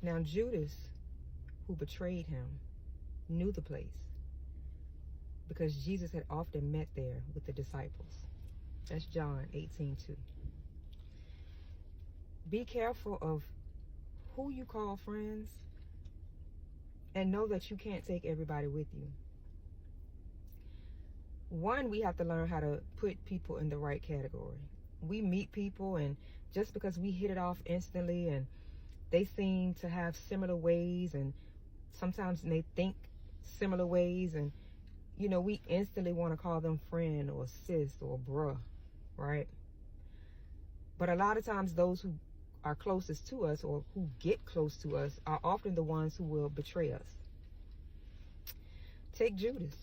Now Judas, who betrayed him, knew the place because Jesus had often met there with the disciples. That's John 18:2. Be careful of who you call friends, and know that you can't take everybody with you. One, we have to learn how to put people in the right category. We meet people, and just because we hit it off instantly and they seem to have similar ways, and sometimes they think similar ways, and we instantly want to call them friend or sis or bruh, right? But a lot of times those who are closest to us or who get close to us are often the ones who will betray us. Take Judas.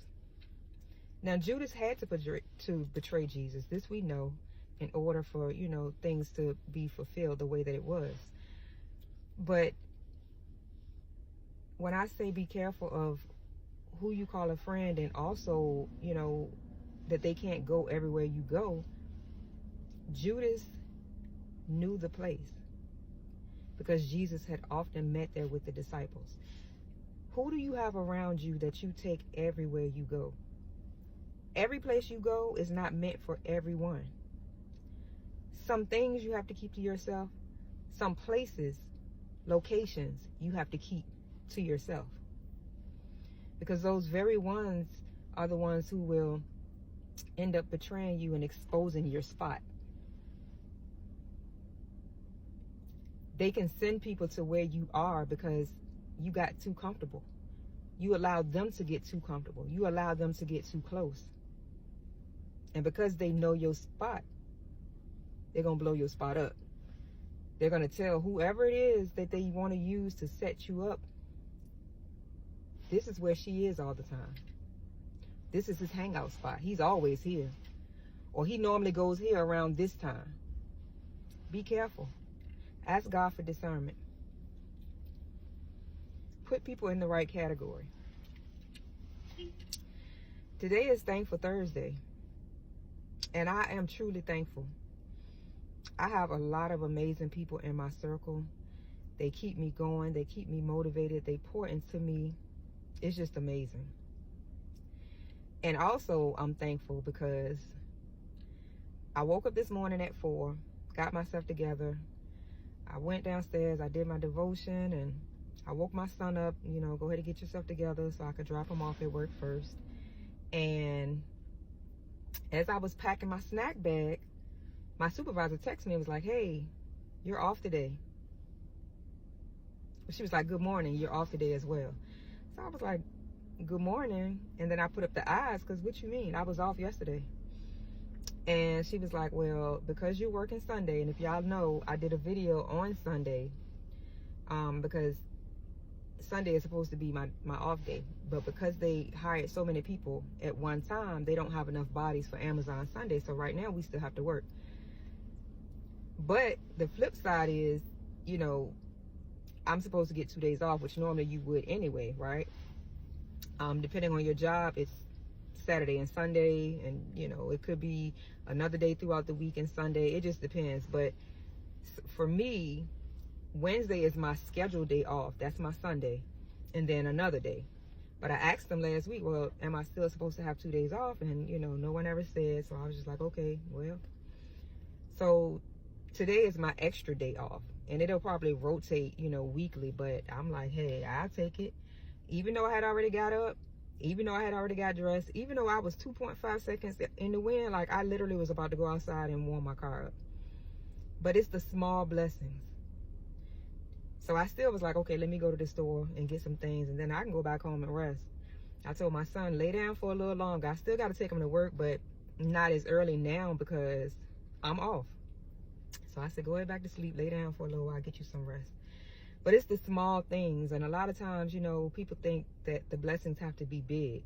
Now Judas had to betray Jesus. This we know, in order for things to be fulfilled the way that it was. But when I say be careful of who you call a friend, and also that they can't go everywhere you go, Judas knew the place because Jesus had often met there with the disciples. Who do you have around you that you take everywhere you go? Every place you go is not meant for everyone. Some things you have to keep to yourself. Some places, locations, you have to keep to yourself. Because those very ones are the ones who will end up betraying you and exposing your spot. They can send people to where you are because you got too comfortable. You allowed them to get too comfortable. You allowed them to get too close. And because they know your spot, they're going to blow your spot up. They're going to tell whoever it is that they want to use to set you up, this is where she is all the time. This is his hangout spot. He's always here. Or he normally goes here around this time. Be careful. Ask God for discernment. Put people in the right category. Today is Thankful Thursday. And I am truly thankful. I have a lot of amazing people in my circle. They keep me going. They keep me motivated. They pour into me. It's just amazing. And also, I'm thankful because I woke up this morning at 4, got myself together. I went downstairs, I did my devotion, and I woke my son up, go ahead and get yourself together so I could drop him off at work first. And as I was packing my snack bag, my supervisor texted me and was like, hey, you're off today. She was like, good morning, you're off today as well. So I was like, good morning. And then I put up the eyes, because what you mean? I was off yesterday. And she was like, well, because you're working Sunday, and if y'all know, I did a video on Sunday, because Sunday is supposed to be my off day. But because they hired so many people at one time, they don't have enough bodies for Amazon Sunday. So right now we still have to work. But the flip side is, I'm supposed to get 2 days off, which normally you would anyway, right? Depending on your job, it's Saturday and Sunday, and it could be another day throughout the week and Sunday. It just depends. But for me, Wednesday is my scheduled day off. That's my Sunday, and then another day. But I asked them last week, well, am I still supposed to have 2 days off? And no one ever said. So I was just like, okay, well. So today is my extra day off, and it'll probably rotate weekly. But I'm like, hey, I'll take it. Even though I had already got up, even though I had already got dressed, even though I was 2.5 seconds in the wind, like I literally was about to go outside and warm my car up. But it's the small blessings. So I still was like, okay, let me go to the store and get some things, and then I can go back home and rest. I told my son, lay down for a little longer. I still got to take him to work, but not as early now because I'm off. So I said, go ahead back to sleep, lay down for a little while, get you some rest. But it's the small things. And a lot of times, people think that the blessings have to be big.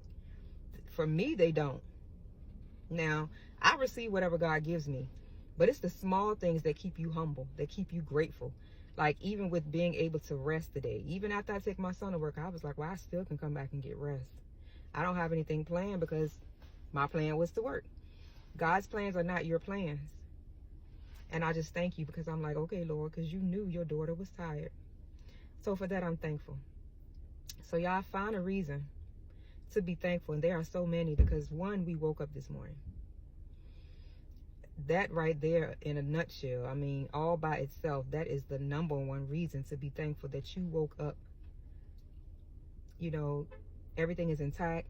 For me, they don't. Now, I receive whatever God gives me. But it's the small things that keep you humble, that keep you grateful. Like even with being able to rest today. Even after I take my son to work, I was like, well, I still can come back and get rest. I don't have anything planned because my plan was to work. God's plans are not your plans. And I just thank you because I'm like, okay, Lord, because you knew your daughter was tired. So for that, I'm thankful. So y'all find a reason to be thankful. And there are so many, because one, we woke up this morning. That right there, in a nutshell, I mean, all by itself, that is the number one reason to be thankful, that you woke up. You know, everything is intact.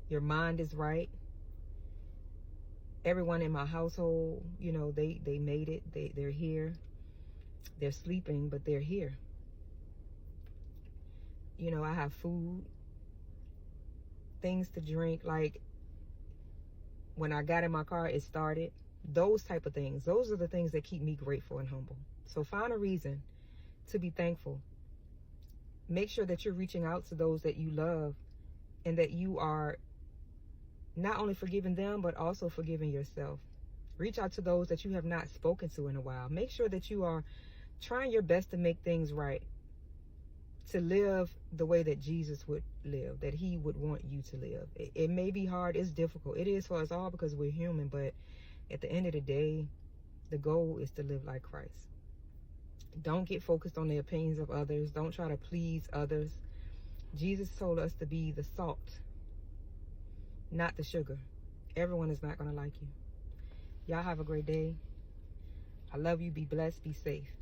Your mind is right. Everyone in my household, you know, they made it. They're here. They're sleeping, but they're here. You know, I have food, things to drink. Like, when I got in my car, it started. Those type of things. Those are the things that keep me grateful and humble. So find a reason to be thankful. Make sure that you're reaching out to those that you love, and that you are not only forgiving them, but also forgiving yourself. Reach out to those that you have not spoken to in a while. Make sure that you are trying your best to make things right, to live the way that Jesus would live, that he would want you to live. It may be hard. It's difficult. It is for us all, because we're human. But at the end of the day, the goal is to live like Christ. Don't get focused on the opinions of others. Don't try to please others. Jesus told us to be the salt, not the sugar. Everyone is not going to like you. Y'all have a great day. I love you. Be blessed. Be safe.